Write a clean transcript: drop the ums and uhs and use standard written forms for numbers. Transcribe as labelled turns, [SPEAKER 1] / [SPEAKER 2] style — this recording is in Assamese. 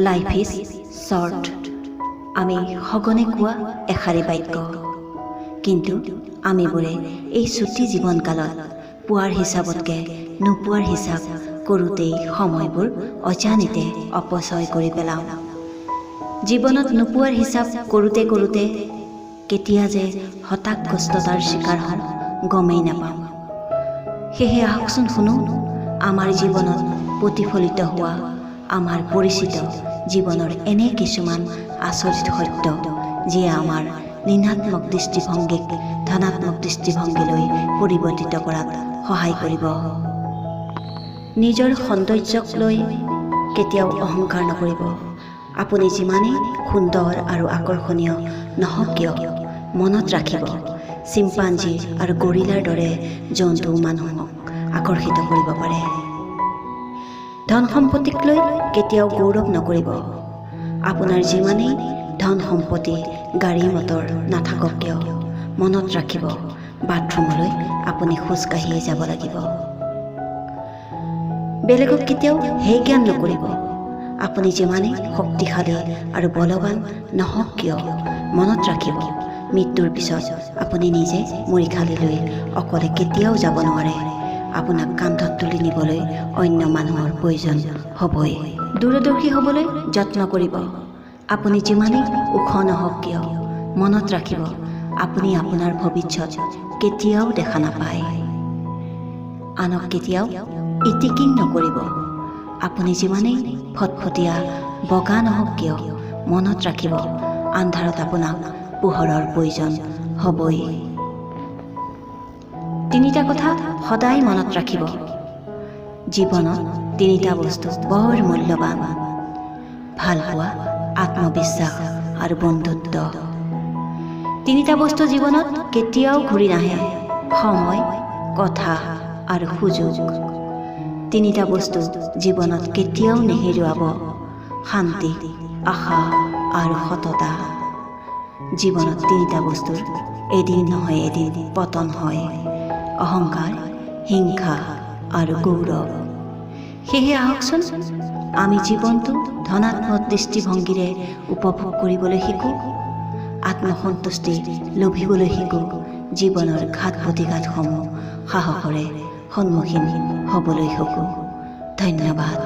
[SPEAKER 1] Life is short. আমি সঘনে কোৱা এষাৰি বাক্য, কিন্তু আমিবোৰে এই চুটি জীৱনকালত পোৱাৰ হিচাপতকৈ নোপোৱাৰ হিচাপ কৰোঁতেই সময়বোৰ অজানিতে অপচয় কৰি পেলাওঁ। জীৱনত নোপোৱাৰ হিচাপ কৰোঁতে কৰোঁতে কেতিয়া যে হতাশগ্ৰস্ততাৰ চিকাৰ হওঁ গমেই নাপাওঁ। সেয়ে আহকচোন শুনো আমাৰ জীৱনত প্ৰতিফলিত হোৱা আমাৰ পৰিচিত জীৱনৰ এনে কিছুমান আচৰিত সত্য, যিয়ে আমাৰ ঋণাত্মক দৃষ্টিভংগীক ধনাত্মক দৃষ্টিভংগীলৈ পৰিৱৰ্তিত কৰাত সহায় কৰিব। নিজৰ সৌন্দৰ্যক লৈ কেতিয়াও অহংকাৰ নকৰিব। আপুনি যিমানেই সুন্দৰ আৰু আকৰ্ষণীয় নহওক কিয়, মনত ৰাখিব চিম্পাঞ্জী আৰু গৰিলাৰ দৰে জন্তু মানুহক আকৰ্ষিত কৰিব পাৰে। ধন সম্পত্তিক লৈ কেতিয়াও গৌৰৱ নকৰিব। আপোনাৰ যিমানেই ধন সম্পত্তি গাড়ী মটৰ নাথাকক কিয়, মনত ৰাখিব বাথৰুমলৈ আপুনি খোজকাঢ়িয়ে যাব লাগিব। বেলেগক কেতিয়াও হে জ্ঞান নকৰিব। আপুনি যিমানেই শক্তিশালী আৰু বলৱান নহওক কিয়, মনত ৰাখিব মৃত্যুৰ পিছত আপুনি নিজে মৰিশালীলৈ অকলে কেতিয়াও যাব নোৱাৰে। আপোনাক কান্ধত তুলি নিবলৈ অন্য মানুহৰ প্ৰয়োজন হ'বই। দূৰদৰ্শী হ'বলৈ যত্ন কৰিব। আপুনি যিমানেই ওখ নহওক কিয়, মনত ৰাখিব আপুনি আপোনাৰ ভৱিষ্যত কেতিয়াও দেখা নাপায়। আনক কেতিয়াও ইটিকিং নকৰিব। আপুনি যিমানেই ফটফটীয়া বগা নহওক কিয়, মনত ৰাখিব আন্ধাৰত আপোনাক পোহৰৰ প্ৰয়োজন হ'বই। তিনিটা কথা সদায় মনত ৰাখিব। জীৱনত তিনিটা বস্তু বৰ মূল্যৱান: ভালপোৱা, আত্মবিশ্বাস আৰু বন্ধুত্ব। তিনিটা বস্তু জীৱনত কেতিয়াও ঘূৰি নাহে: সময়, কথা আৰু সুযোগ। তিনিটা বস্তু জীৱনত কেতিয়াও নেহেৰুৱাব: শান্তি, আশা আৰু সততা। জীৱনত তিনিটা বস্তুৰ এদিন নহয় এদিন পতন হয়: অহংকাৰ, হিংসা আৰু গৌৰৱ। সেয়ে আহকচোন আমি জীৱনটো ধনাত্মক দৃষ্টিভংগীৰে উপভোগ কৰিবলৈ শিকোঁ, আত্মসন্তুষ্টি লভিবলৈ শিকোঁ, জীৱনৰ ঘাত প্ৰতিঘাতসমূহ সাহসেৰে সন্মুখীন হ'বলৈ শিকোঁ। ধন্যবাদ।